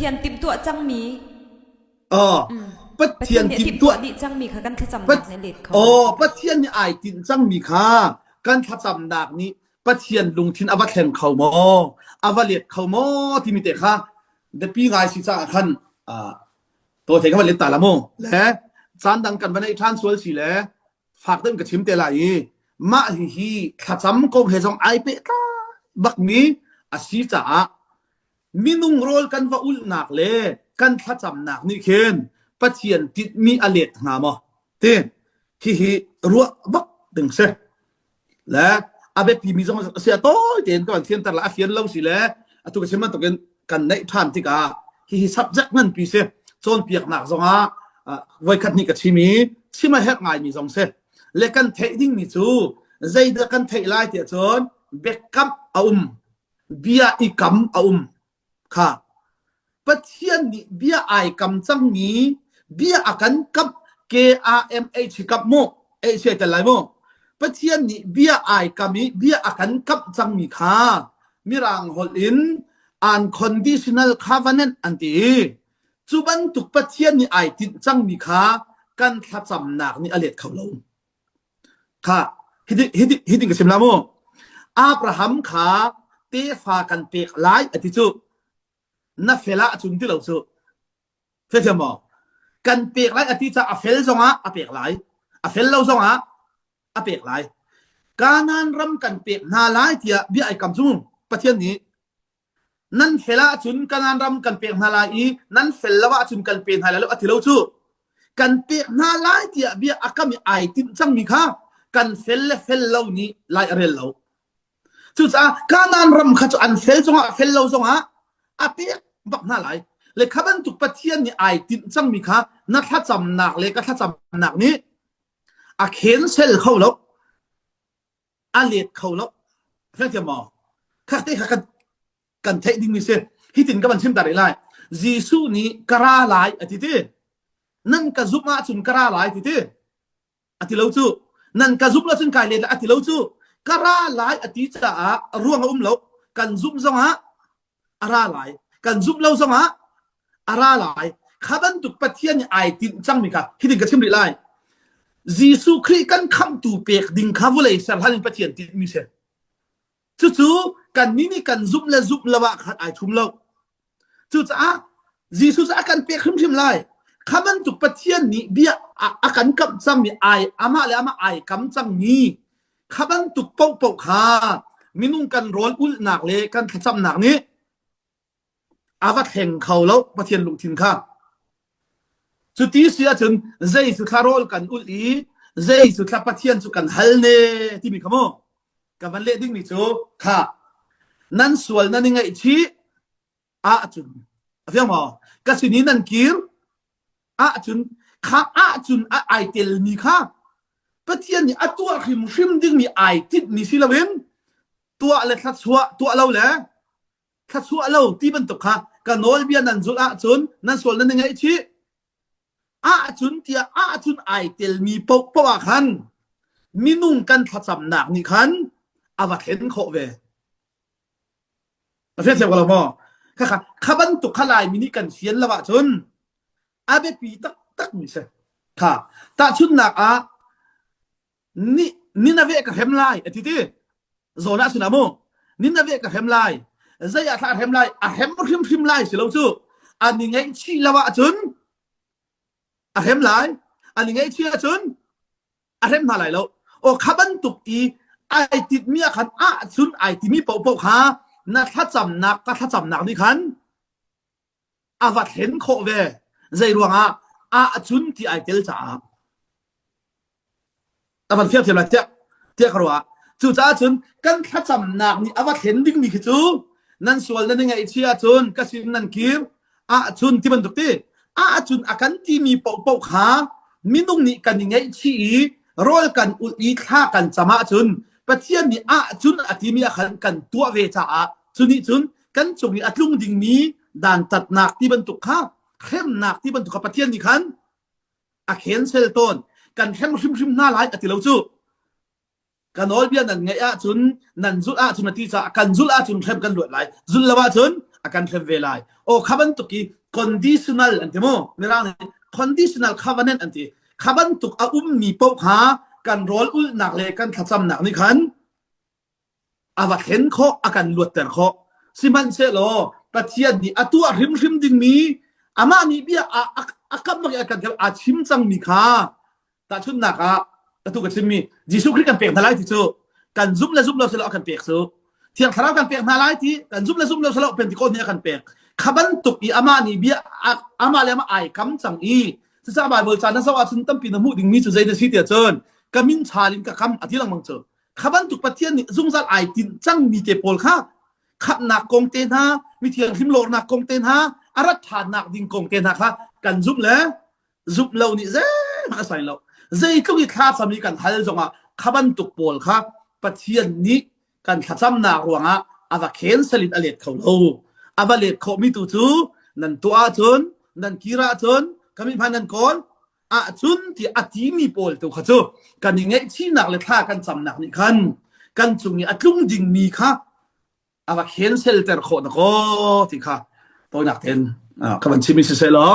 ทียนติมตัวจังมีปัเทียนติมตัวดิจังมีค่ะกันขจำหนักในเลดเขาปัเทียนนี่อายตินจังมีค่ะกันขจำหนักนี้ปัเทียนลุงทินอวัตแทนเขาหมออวัตเลียดเขาหมอที่มีแต่ค่ะเดปีไงสิจ้าคันตัวเทงเขาเล่นตาละโมและจานดังกันวันในทรานสวลสิและฝากเติมกับชิมเตลายมาฮีขจำก็เหตุของไอเปต้าบักนี้อาศิจ้ามีนุ่งโรลกันว่าอุลนักเล่กันขจำหนักนี่เคนปัเทียนติดมีอเลียดหามอเต้ฮีรัวบักดึงเสและอาเบปีมีสองเสียโต้เด่นก่อนเทียนตลาดเฟียนเล่าสิและตุกเชมันตกกันในทานที่กาฮีsubject นั่นปีเสโซนเปียกหนักสองไว้คัดนี่กับชิมีชิมาเฮ็ดง่ายมีสองเสเลกันเทดิ้งมีจูใจเด็กกันเทไล่เตียจนเบกกัมเบียอีกัมค่ะปัจเจียนนี่เบียไอกัมจังนี้เบียอากันกับ KRMH กับโมเอเชียจะไรโมปัจเจียนนี่เบียไอกัมนี้เบียอากันกับจังมีค่ะมีรางฮอลอินunconditional covenant อันที่จุบันตุกปัจเจียนนี่ไอติดจังมีค่ะกันขจำหนักนี่อเลียดเขาลงค่ะฮิดิงกับชิมลาโมอับราฮัมค่ะเตฟากันเปกหลายอธิจุนัฟเฟละจุนที่เราจุเฟลมอกันเปกหลายอธิจะอเฟลซงะอเปกหลายอเฟลเราซงะอเปกหลายการนั้นรำกันเปกนาหลายเทียบีไอคำจุมประเทศนี้นั่นเฟละจุนการนั้นรำกันเปกนาหลายนั่นเฟลละวะจุนกันเปกนาหลายแล้วอธิเราจุกันเปกนาหลายเทียบีอาคามีไอติมจังมีค่ะกันเฟลเหล่านี้ไล่เรียนเราจุดอ่ะการนั้นรำขจรอันเฟลซงะเฟลเราซงะอาเปียบักน่าไหลเลยขับมันตุกปะเทียนนี่ไอติดจังมีค่ะนักทัศจำหนักเลยก็ทัศจำหนักนี้อาเข็นเซลเข้าแล้วอาเลียดเข้าแล้วเรื่องเทียมอข้าเตะข้ากันเทดิ้งมีเซฮิตินกับมันชิมตาได้ไรจีซูนี่กระไรลายอธิเตนั่นก็ซุปมาจุนกระไรลายอธิเตอธิเลวจูนั่นก็ซุปแล้วจุนกายเลยอธิเลวจูกระไรลายอธิจะร่วงอุ้มแล้วกันซุปซงฮะอะไรหลายกันซุปเล่าสมะอะไรหลายขับตุกปะเทียนไอตินจังมีค่ะที่ดิ่งกระชิมได้ไรจีซูคริกันคำตูเปียกดิ่งข้าวเลยสารพันปะเทียนติดมีเสจู่ๆกันนี่กันซุปละวะขัดไอชุมเล่าจู่ๆจีซูจะกันเปียกชิมไรขับตุกปะเทียนนี่เบียอากันกับจังมีไออามาเลยอามาไอกำจังนี้ขับตุกปกค่ะมินุ่งกันร้อนอุ่นหนักเลยกันขจำหนักนี้อาวัตแห่งเขาแล้วปะเทียนลุงทินค่ะสุดที่เสียจนใจสุดคารอลกันอุลีใจสุดปะเทียนสุกันฮัลเน่ที่มีคำว่ากับมันเล่ดิ้งนี่จูค่ะนั่นส่วนนั่นยังไงชีอาจุนเฟียงหมอกระสุนีนั่นกิรอาจุนข้าอาจุนไอเตลมีค่ะปะเทียนนี่ตัวขิมดิ้งมีไอติดนี่สิละเว้นตัวอะไรทัดชัวตัวเราแหละทัดชัวเราที่บรรทุกค่ะกันโนลเบียนันจุอาจุนนั่นส่วนนั้นยังไงชีอาจุนเตียอาจุนไอเตลมีปกปะคันมีนุ่งกันทัดจำหนักนี่คันอาวัตเห็นโคเวประเทศเจ้าก็เราบอกค่ะข้าบรรทุกขลายมินิกันเสียนละวะจุนอาเบปีตักมิเสค่ะตาชุนหนักนี่นาเวกับเฮมไลอธิติโซน่าสุนาโมนี่นาเวกับเฮมไลใจอาทาเฮมไลเฮมพิมไลสิเราจูอันนี้ไงชีละวะจุนเฮมไลอันนี้ไงชีละจุนเฮมนาไลแล้วโอ้ขับบันตุกไอติดเมียขันจุนไอติมีปกหานักทัดจำหนักก็ทัดจำหนักนี่ขันอาวัตเห็นโคเวใจรวงจุนที่ไอเตลจ่าอาวัตเทียบเทียบอะไรเทียบครัวจู่จ้าจุนกันทัดจำหนักนี่อาวัตเห็นดิ้งมีจูนั่นส่วนนั้นยังไงเชียจุนก็สินั่นคิวจุนที่มันตุกตีจุนอากันที่มีปกหามินุ่งนี่กันยังไงชีรอลกันอุลีฆ่ากันจมาจุนปะเทียนนี่จุนอาทิมีขันกันตัวเวจ่าจุนนี่จุนกันจงนี่อัดลุงดิ่งนี้ด่านตัดหนักที่บรรทุกข้าเข้มหนักที่บรรทุกปะเทียนนี่ขันเข็นเซลต้นกันเข้มริมหน้าหลายอติเราจูกันออลเบียนั่นไงจุนนั่นจุนจุนที่จะกันจุนจุนเข้มกันหลวดไหลจุนละว่าจุน akan velai o khaban tuki conditional antimo nirang conditional covenant anti khaban tuk a mi po ha kan rol ul nak le kan thacham nak ni khan awa khen kho akan luat ter kho siman se lo pathian ni atua rim ding mi ama ni bia akam mak akan a chim chang mi kha ta chun naka atu ka chim mi jisu christ kan pek thalai ti chu kan zum la se lo akan pek su thiang tharau kan pek thalai ti kan zum la se lo pentecost ni akan pek khaban tuk i ama ni bia ama le ma ai kam chang i sa bible chan na sawa chun tam pi na mu ding mi chu zai na si tia chon kamin chalin ka kam athilang mang chu khaban tuk pathian ni zungzal ai tin chang mi ke pol kha khap nak kong ten ha mi thiang him lor nak kong ten ha arat than nak ding kong ten ha kha kan zum lo ni ze ma sai lo zai tu ki kha sami kan hal zonga khaban tuk pol kha pathian ni kan khacham na ruanga awa khen salit alet khau lo awa let kho mi tu chu nan tua chon nan kira chon kamin phanan kon a chun ti ati mi pol tu kha chu kan nge chi nak le tha kan cham nak ni khan kan chung ni atlung ding mi kha awa khen sel ter kho na ko ti kha to nak ten kaban chimi se lo